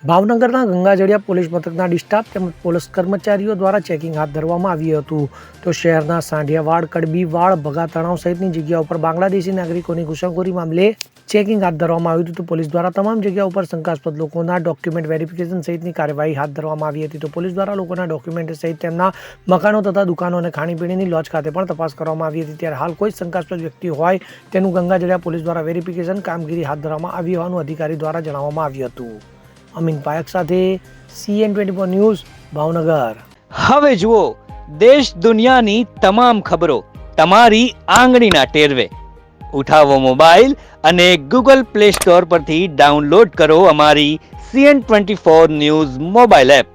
ભાવનગરના ગંગાજળિયા પોલીસ મથકના ડિસ્ટાફ તેમજ પોલીસ કર્મચારીઓ દ્વારા ચેકિંગ હાથ ધરવામાં આવ્યું હતું. તો શહેરના સાંઢિયાવાડ, કડબીવાડ, ભગા તળાવ સહિતની જગ્યાઓ પર બાંગ્લાદેશી નાગરિકોની ઘૂસણખોરી મામલે ચેકિંગ હાથ ધરવામાં આવ્યું હતું. તો પોલીસ દ્વારા તમામ જગ્યાઓ પર શંકાસ્પદ લોકોના ડોક્યુમેન્ટ વેરિફિકેશન સહિતની કાર્યવાહી હાથ ધરવામાં આવી હતી. તો પોલીસ દ્વારા લોકોના ડોક્યુમેન્ટ સહિત તેમના મકાનો તથા દુકાનો અને ખાણીપીણીની લોજ ખાતે પણ તપાસ કરવામાં આવી હતી. ત્યારે હાલ કોઈ શંકાસ્પદ વ્યક્તિ હોય તેનું ગંગાજળિયા પોલીસ દ્વારા વેરિફિકેશન કામગીરી હાથ ધરવામાં આવી હોવાનું અધિકારી દ્વારા જણાવવામાં આવ્યું હતું. અમીન પાયક સાથે CN24 ન્યૂઝ ભાવનગર. હવે જુઓ દેશ દુનિયાની તમામ ખબરો તમારી આંગળીના ટેરવે. ઉઠાવો મોબાઈલ અને Google Play Store પરથી ડાઉનલોડ કરો અમારી CN24 ન્યૂઝ મોબાઈલ એપ.